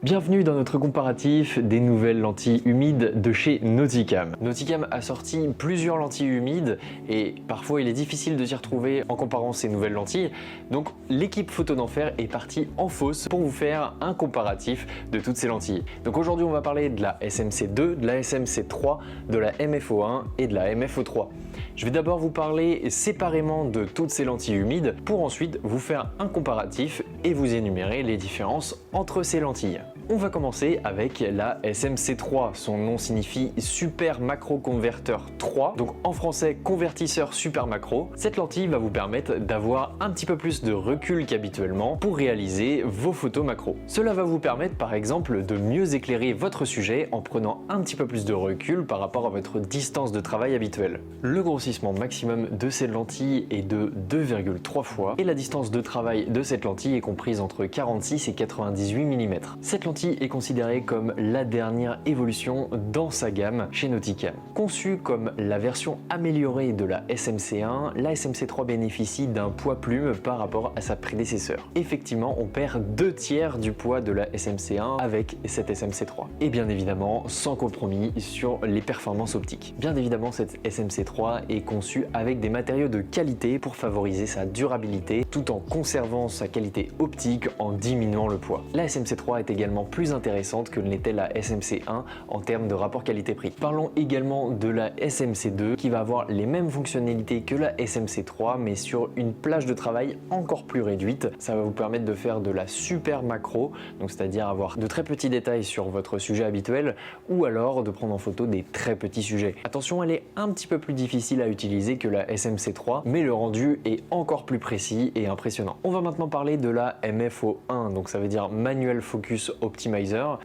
Bienvenue dans notre comparatif des nouvelles lentilles humides de chez Nauticam. Nauticam a sorti plusieurs lentilles humides et parfois il est difficile de s'y retrouver en comparant ces nouvelles lentilles. Donc l'équipe Photo d'Enfer est partie en fosse pour vous faire un comparatif de toutes ces lentilles. Donc aujourd'hui on va parler de la SMC2, de la SMC3, de la MFO1 et de la MFO3. Je vais d'abord vous parler séparément de toutes ces lentilles humides pour ensuite vous faire un comparatif et vous énumérer les différences entre ces lentilles. On va commencer avec la SMC3, son nom signifie Super Macro Converteur 3, donc en français convertisseur super macro. Cette lentille va vous permettre d'avoir un petit peu plus de recul qu'habituellement pour réaliser vos photos macro. Cela va vous permettre par exemple de mieux éclairer votre sujet en prenant un petit peu plus de recul par rapport à votre distance de travail habituelle. Le grossissement maximum de cette lentille est de 2,3 fois et la distance de travail de cette lentille est comprise entre 46 et 98 mm. Cette lentille est considérée comme la dernière évolution dans sa gamme chez Nauticam. Conçue comme la version améliorée de la SMC1, la SMC3 bénéficie d'un poids plume par rapport à sa prédécesseur. Effectivement, on perd 2/3 du poids de la SMC1 avec cette SMC3. Et bien évidemment, sans compromis sur les performances optiques. Bien évidemment, cette SMC3 est conçue avec des matériaux de qualité pour favoriser sa durabilité tout en conservant sa qualité optique en diminuant le poids. La SMC3 est également plus intéressante que ne l'était la SMC1 en termes de rapport qualité-prix. Parlons également de la SMC2 qui va avoir les mêmes fonctionnalités que la SMC3 mais sur une plage de travail encore plus réduite. Ça va vous permettre de faire de la super macro, donc c'est-à-dire avoir de très petits détails sur votre sujet habituel ou alors de prendre en photo des très petits sujets. Attention, elle est un petit peu plus difficile à utiliser que la SMC3 mais le rendu est encore plus précis et impressionnant. On va maintenant parler de la MFO1, donc ça veut dire Manual Focus Optimizer,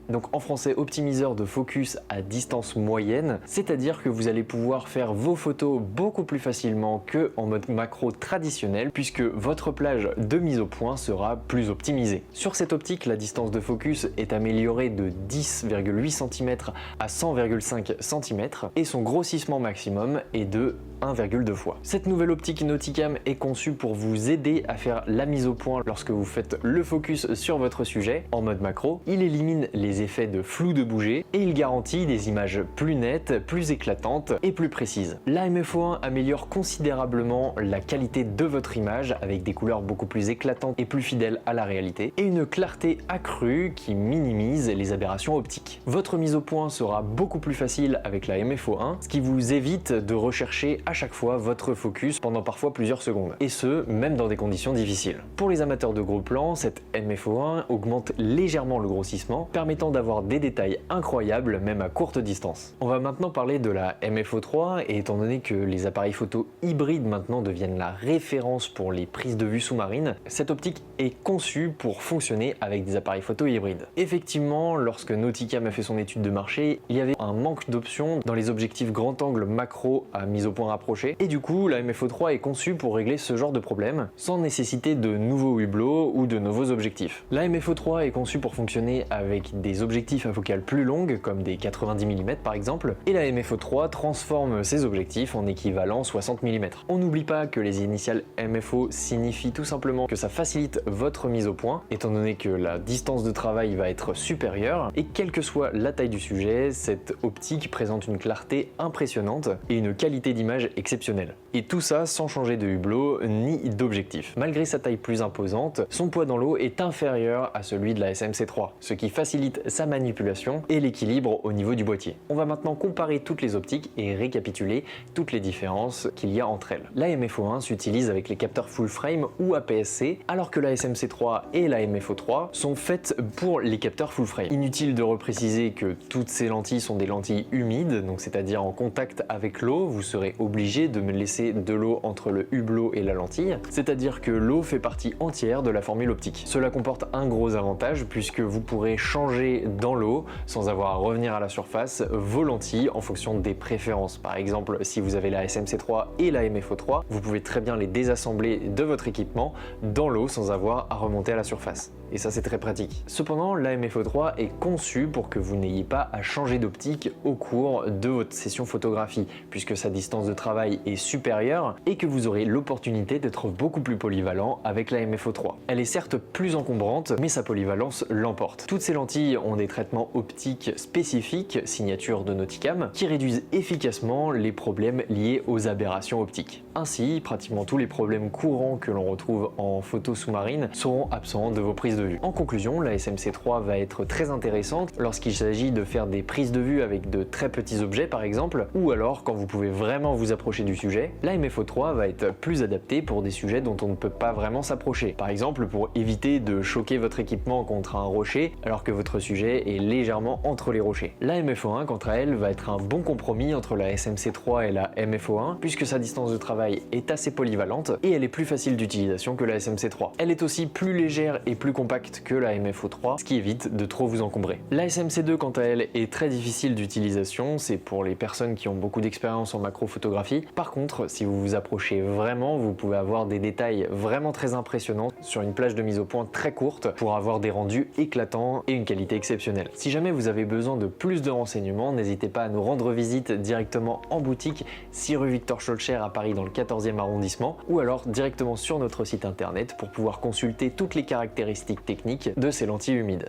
donc en français optimiseur de focus à distance moyenne, c'est-à-dire que vous allez pouvoir faire vos photos beaucoup plus facilement que en mode macro traditionnel puisque votre plage de mise au point sera plus optimisée. Sur cette optique, la distance de focus est améliorée de 10,8 cm à 100,5 cm et son grossissement maximum est de 1,2 fois. Cette nouvelle optique Nauticam est conçue pour vous aider à faire la mise au point lorsque vous faites le focus sur votre sujet en mode macro. Il élimine les effets de flou de bouger et il garantit des images plus nettes, plus éclatantes et plus précises. La MFO1 améliore considérablement la qualité de votre image avec des couleurs beaucoup plus éclatantes et plus fidèles à la réalité et une clarté accrue qui minimise les aberrations optiques. Votre mise au point sera beaucoup plus facile avec la MFO1, ce qui vous évite de rechercher à chaque fois votre focus pendant parfois plusieurs secondes, et ce, même dans des conditions difficiles. Pour les amateurs de gros plans, cette MFO1 augmente légèrement le grossissement, permettant d'avoir des détails incroyables même à courte distance. On va maintenant parler de la MFO3, et étant donné que les appareils photo hybrides maintenant deviennent la référence pour les prises de vue sous-marines, cette optique est conçue pour fonctionner avec des appareils photo hybrides. Effectivement, lorsque Nauticam a fait son étude de marché, il y avait un manque d'options dans les objectifs grand angle macro à mise au point rapproché, et du coup la MFO3 est conçue pour régler ce genre de problème sans nécessiter de nouveaux hublots ou de nouveaux objectifs. La MFO3 est conçue pour fonctionner avec des objectifs à focale plus longue comme des 90 mm par exemple, et la MFO3 transforme ces objectifs en équivalent 60 mm. On n'oublie pas que les initiales MFO signifient tout simplement que ça facilite votre mise au point étant donné que la distance de travail va être supérieure et quelle que soit la taille du sujet, cette optique présente une clarté impressionnante et une qualité d'image exceptionnelle. Et tout ça sans changer de hublot ni d'objectif. Malgré sa taille plus imposante, son poids dans l'eau est inférieur à celui de la SMC3, ce qui facilite sa manipulation et l'équilibre au niveau du boîtier. On va maintenant comparer toutes les optiques et récapituler toutes les différences qu'il y a entre elles. La MFO1 s'utilise avec les capteurs full frame ou APS-C, alors que la SMC3 et la MFO3 sont faites pour les capteurs full frame. Inutile de repréciser que toutes ces lentilles sont des lentilles humides, donc c'est-à-dire en contact avec l'eau, vous serez obligé de me laisser de l'eau entre le hublot et la lentille, c'est-à-dire que l'eau fait partie entière de la formule optique. Cela comporte un gros avantage puisque vous pourrez changer dans l'eau sans avoir à revenir à la surface vos lentilles en fonction des préférences. Par exemple, si vous avez la SMC3 et la MFO3, vous pouvez très bien les désassembler de votre équipement dans l'eau sans avoir à remonter à la surface. Et ça, c'est très pratique. Cependant, la MFO3 est conçue pour que vous n'ayez pas à changer d'optique au cours de votre session photographie, puisque sa distance de travail est supérieure et que vous aurez l'opportunité d'être beaucoup plus polyvalent avec la MFO3. Elle Elle est certes plus encombrante, mais sa polyvalence l'emporte. Toutes ces lentilles ont des traitements optiques spécifiques, signature de Nauticam, qui réduisent efficacement les problèmes liés aux aberrations optiques. Ainsi, pratiquement tous les problèmes courants que l'on retrouve en photo sous-marine seront absents de vos prises de vue. En conclusion, la SMC3 va être très intéressante lorsqu'il s'agit de faire des prises de vue avec de très petits objets par exemple, ou alors quand vous pouvez vraiment vous approcher du sujet. La MFO3 va être plus adaptée pour des sujets dont on ne peut pas vraiment s'approcher. Par exemple, pour éviter de choquer votre équipement contre un rocher alors que votre sujet est légèrement entre les rochers. La MFO1, quant à elle, va être un bon compromis entre la SMC3 et la MFO1 puisque sa distance de travail est assez polyvalente et elle est plus facile d'utilisation que la SMC3. Elle est aussi plus légère et plus compacte que la MFO3, ce qui évite de trop vous encombrer. La SMC2, quant à elle, est très difficile d'utilisation, c'est pour les personnes qui ont beaucoup d'expérience en macrophotographie. Par contre, si vous vous approchez vraiment, vous pouvez avoir des détails vraiment très impressionnants sur une plage de mise au point très courte pour avoir des rendus éclatants et une qualité exceptionnelle. Si jamais vous avez besoin de plus de renseignements, n'hésitez pas à nous rendre visite directement en boutique 6 rue Victor Schœlcher à Paris dans le 14e arrondissement ou alors directement sur notre site internet pour pouvoir consulter toutes les caractéristiques techniques de ces lentilles humides.